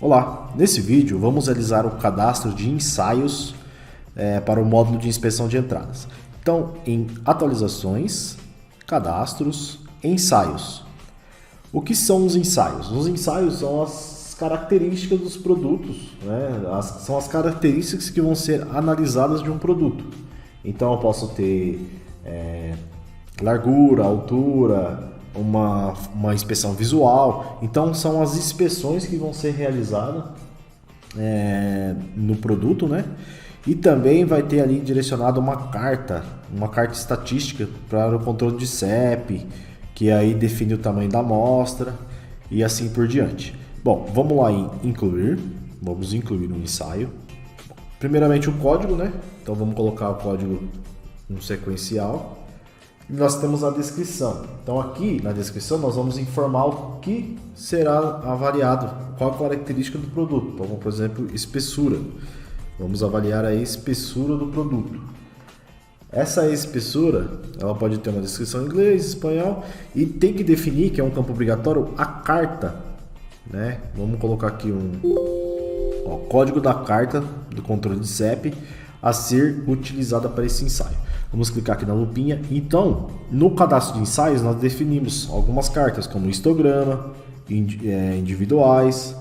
Olá, nesse vídeo vamos realizar o cadastro de ensaios para o módulo de inspeção de entradas. Então, em atualizações, cadastros, ensaios. O que são os ensaios? Os ensaios são as características dos produtos, né? São as características que vão ser analisadas de um produto. Então eu posso ter largura, altura, uma inspeção visual. Então são as inspeções que vão ser realizadas no produto, né? E também vai ter ali direcionado uma carta estatística para o controle de CEP, que aí define o tamanho da amostra e assim por diante. Bom, vamos lá em incluir, vamos incluir um ensaio. Primeiramente o código, né? Então vamos colocar o código no sequencial. E nós temos a descrição. Então aqui na descrição nós vamos informar o que será avaliado, qual a característica do produto. Então, por exemplo, espessura. Vamos avaliar a espessura do produto. Essa espessura, ela pode ter uma descrição em inglês, espanhol, e tem que definir, que é um campo obrigatório, a carta, né? Vamos colocar aqui o código da carta do controle de CEP a ser utilizada para esse ensaio. Vamos clicar aqui na lupinha. Então, no cadastro de ensaios, nós definimos algumas cartas, como histograma, individuais,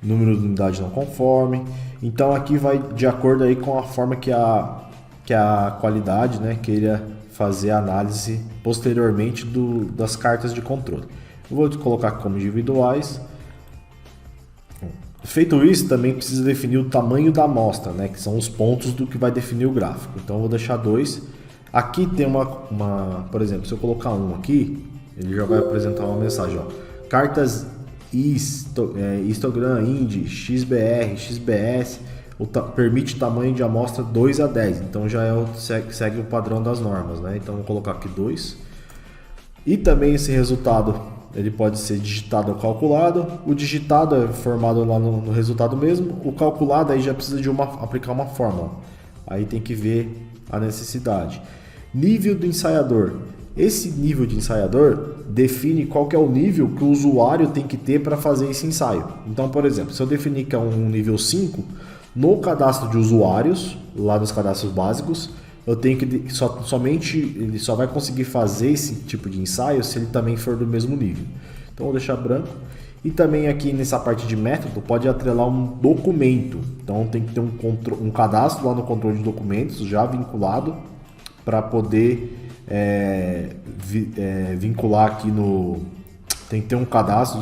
número de unidade não conforme. Então, aqui vai de acordo aí com a forma que a qualidade, né, queira fazer a análise posteriormente das cartas de controle. Eu vou colocar como individuais. Feito isso, também precisa definir o tamanho da amostra, né, que são os pontos do que vai definir o gráfico. Então, eu vou deixar 2. Aqui tem por exemplo, se eu colocar 1 aqui, ele já vai apresentar uma mensagem, ó. Cartas histogram, IND, XBR, XBS, permite tamanho de amostra 2 a 10. Então já segue o padrão das normas, né? Então vou colocar aqui 2. E também esse resultado, ele pode ser digitado ou calculado. O digitado é formado lá no resultado mesmo. O calculado aí já precisa de aplicar uma fórmula. Aí tem que ver a necessidade. Nível do ensaiador. Esse nível de ensaiador define qual que é o nível que o usuário tem que ter para fazer esse ensaio. Então, por exemplo, se eu definir que é um nível 5, no cadastro de usuários, lá nos cadastros básicos, eu tenho que somente ele só vai conseguir fazer esse tipo de ensaio se ele também for do mesmo nível. Então, vou deixar branco. E também aqui nessa parte de método pode atrelar um documento. Então tem que ter um cadastro lá no controle de documentos já vinculado para poder vincular aqui tem que ter um cadastro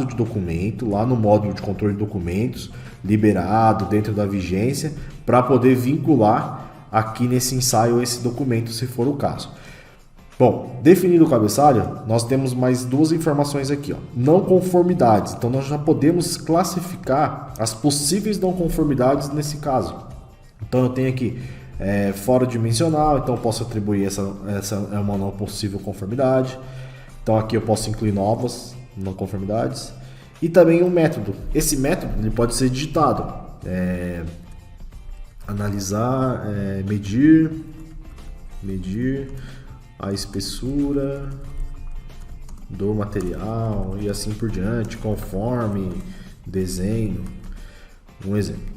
de documento lá no módulo de controle de documentos liberado dentro da vigência para poder vincular aqui nesse ensaio esse documento, se for o caso. Bom, definido o cabeçalho, nós temos mais 2 informações aqui, ó. Não conformidades. Então nós já podemos classificar as possíveis não conformidades nesse caso. Então eu tenho aqui fora dimensional, então eu posso atribuir essa é uma não possível conformidade. Então aqui eu posso incluir novas não conformidades. E também um método. Esse método ele pode ser digitado. Analisar, medir a espessura do material e assim por diante, conforme desenho, um exemplo.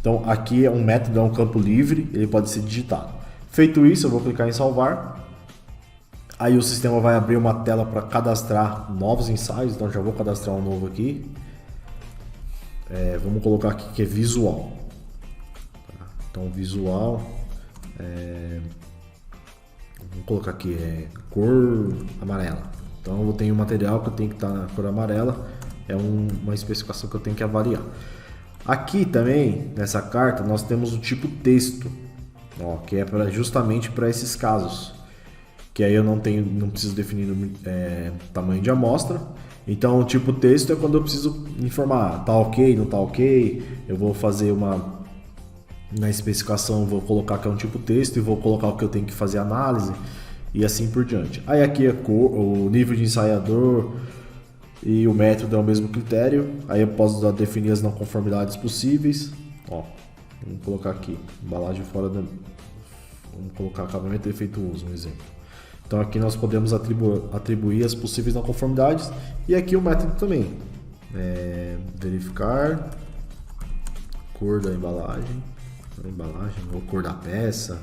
Então aqui é um método, é um campo livre, ele pode ser digitado. Feito isso, eu vou clicar em salvar. Aí o sistema vai abrir uma tela para cadastrar novos ensaios, então já vou cadastrar um novo aqui. Vamos colocar aqui que é visual. Então visual, vamos colocar aqui cor amarela. Então eu tenho um material que eu tenho que estar na cor amarela, é uma especificação que eu tenho que avaliar. Aqui também nessa carta nós temos o tipo texto, ó, que é justamente para esses casos, que aí eu não preciso definir tamanho de amostra. Então o tipo texto é quando eu preciso informar, tá ok, não tá ok. Eu vou fazer na especificação, vou colocar que é um tipo texto e vou colocar o que eu tenho que fazer análise e assim por diante. Aí aqui é o nível de ensaiador e o método é o mesmo critério. Aí eu posso definir as não conformidades possíveis. Ó, vamos colocar aqui embalagem fora da, vamos colocar acabamento defeituoso, um exemplo. Então aqui nós podemos atribuir as possíveis não conformidades e aqui o método também. verificar cor da embalagem, ou cor da peça,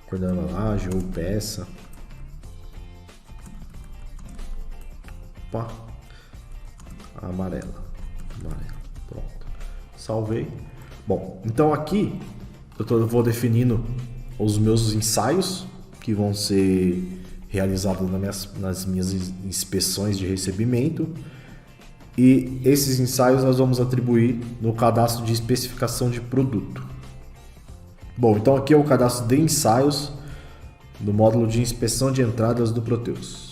cor da embalagem ou peça. Opa, amarela, pronto, salvei. Bom, então aqui eu vou definindo os meus ensaios que vão ser realizados nas minhas inspeções de recebimento, e esses ensaios nós vamos atribuir no cadastro de especificação de produto. Bom, então aqui é o cadastro de ensaios do módulo de inspeção de entradas do Proteus.